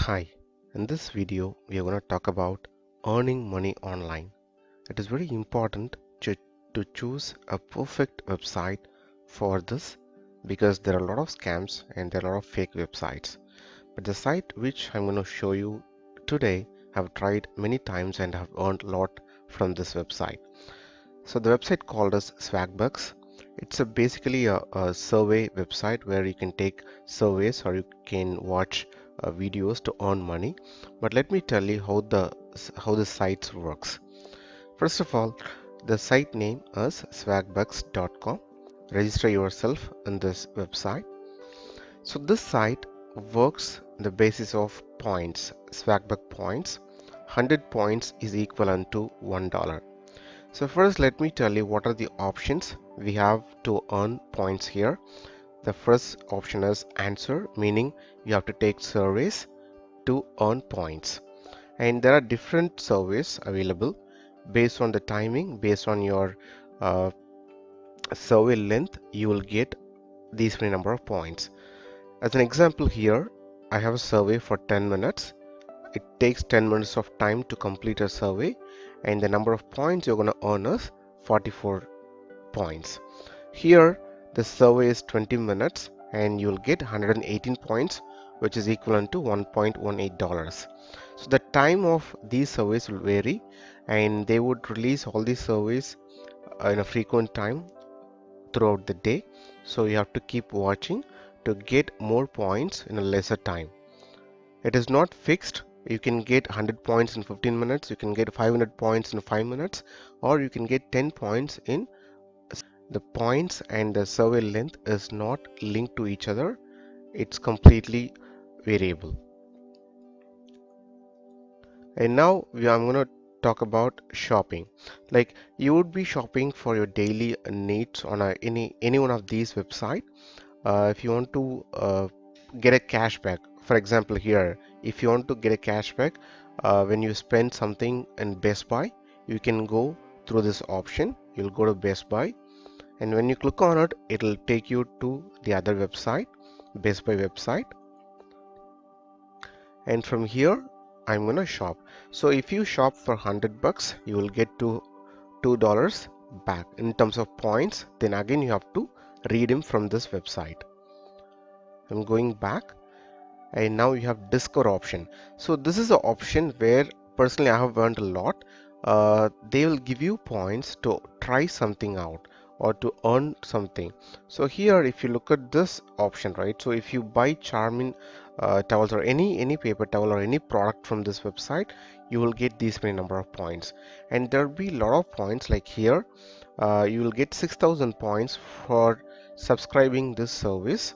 Hi, in this video we are going to talk about earning money online. It is very important to choose a perfect website for this because there are a lot of scams and there are a lot of fake websites. But the site which I'm going to show you today have tried many times and have earned a lot from this website. So the website called as Swagbucks. It's basically a survey website where you can take surveys or you can watch videos to earn money. But let me tell you how the site works. First of all, the site name is swagbucks.com. Register yourself in this website. So this site works on the basis of points, Swagbuck points. 100 points is equivalent to $1. So first let me tell you what are the options we have to earn points here. The first option is answer, meaning you have to take surveys to earn points. And there are different surveys available based on the timing, based on your uh, survey length, you will get these many number of points. As an example here, I have a survey for 10 minutes. It takes 10 minutes of time to complete a survey and the number of points you're going to earn is 44 points. Here the survey is 20 minutes and you'll get 118 points, which is equivalent to $1.18. So the time of these surveys will vary and they would release all these surveys in a frequent time throughout the day. So you have to keep watching to get more points in a lesser time. It is not fixed. You can get 100 points in 15 minutes, you can get 500 points in 5 minutes, or you can get 10 points in. The points and the survey length is not linked to each other. It's completely variable. And now I'm going to talk about shopping. Like you would be shopping for your daily needs on any one of these websites. If you want to get a cashback, for example here, if you want to get a cashback when you spend something in Best Buy, you can go through this option. You'll go to Best Buy and when you click on it, it'll take you to the other website, Best Buy website, and from here I'm gonna shop. So if you shop for 100 bucks, you will get to $2 back in terms of points. Then again you have to redeem from this website. I'm going back and now you have discover option. So this is the option where personally I have earned a lot. They will give you points to try something out or to earn something. So here if you look at this option, right, so if you buy Charmin towels or any paper towel or any product from this website, you will get these many number of points and there will be a lot of points. Like here you will get 6,000 points for subscribing this service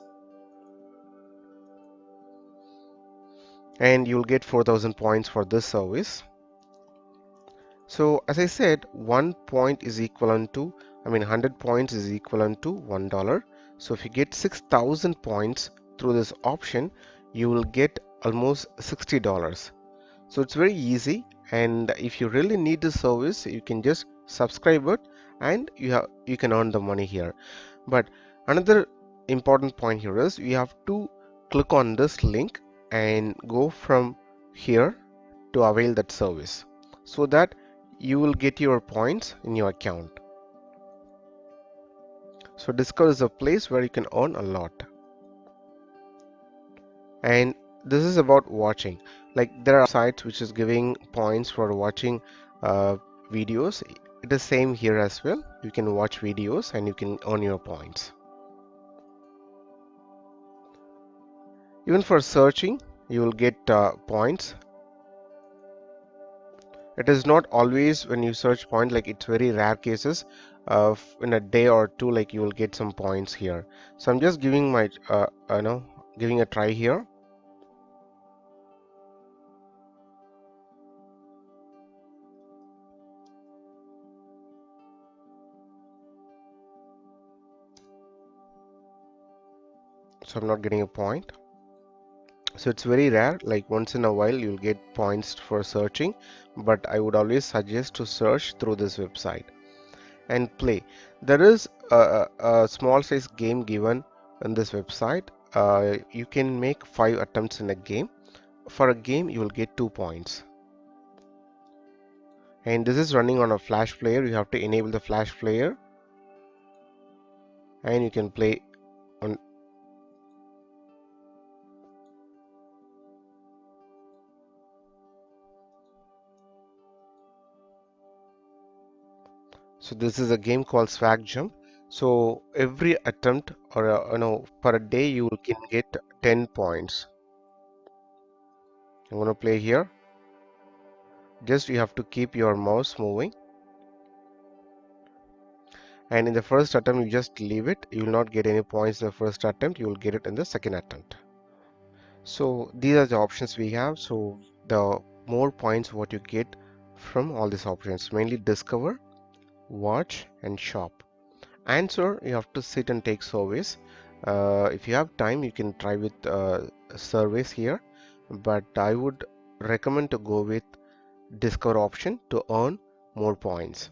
and you'll get 4,000 points for this service. So as I said, 1 point is equivalent to, 100 points is equivalent to $1. So if you get 6,000 points through this option, you will get almost $60. So it's very easy, and if you really need the service, you can just subscribe it and you can earn the money here. But another important point here is you have to click on this link and go from here to avail that service so that you will get your points in your account. So Discord is a place where you can earn a lot. And this is about watching. Like there are sites which is giving points for watching videos. It is same here as well. You can watch videos and you can earn your points. Even for searching, you will get points. It is not always when you search point, like it's very rare cases in a day or two, like you will get some points here. So I'm just giving my giving a try here. So I'm not getting a point. So it's very rare, like once in a while you'll get points for searching, but I would always suggest to search through this website and play. There is a small size game given in this website. You can make 5 attempts in a game. for a game you will get 2 points. And this is running on a flash player. You have to enable the flash player and you can play on. So this is a game called Swag Jump. So every attempt or per a day you can get 10 points. I'm going to play here. Just you have to keep your mouse moving, and in the first attempt you just leave it. You will not get any points in the first attempt. You will get it in the second attempt. So these are the options we have. So the more points what you get from all these options, mainly discover, watch and shop. Answer, you have to sit and take surveys. If you have time you can try with surveys here, but I would recommend to go with discover option to earn more points.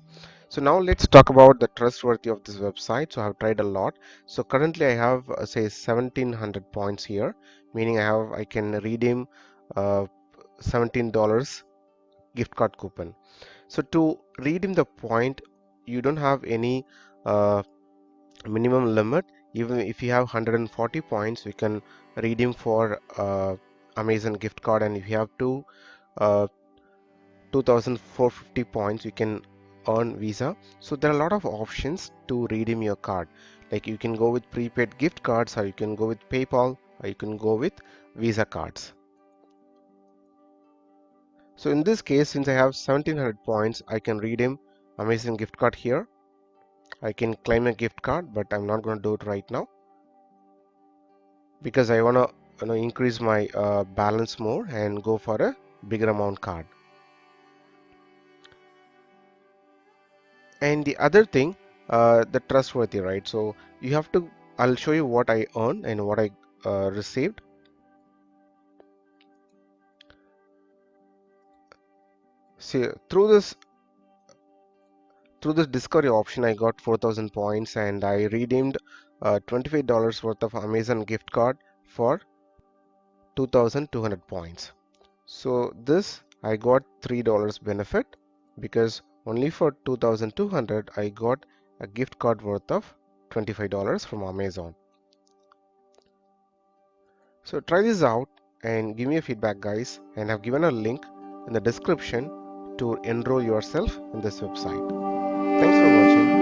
So now let's talk about the trustworthy of this website. So I have tried a lot. So currently I have say 1700 points here, meaning I can redeem $17 gift card coupon. So to redeem the point, you don't have any minimum limit. Even if you have 140 points, you can redeem for Amazon gift card, and if you have uh, 2450 points you can earn Visa. So there are a lot of options to redeem your card. Like you can go with prepaid gift cards, or you can go with PayPal, or you can go with Visa cards. So in this case, since I have 1700 points, I can redeem Amazon gift card here. I can claim a gift card, but I'm not going to do it right now because I want to increase my balance more and go for a bigger amount card. And the other thing, the trustworthy, right? So you have to, I'll show you what I earned and what I received. See, through this discovery option I got 4000 points, and I redeemed $25 worth of Amazon gift card for 2200 points. So this I got $3 benefit because only for 2200 I got a gift card worth of $25 from Amazon. So try this out and give me a feedback, guys, and I've given a link in the description to enroll yourself in this website. Thanks for watching.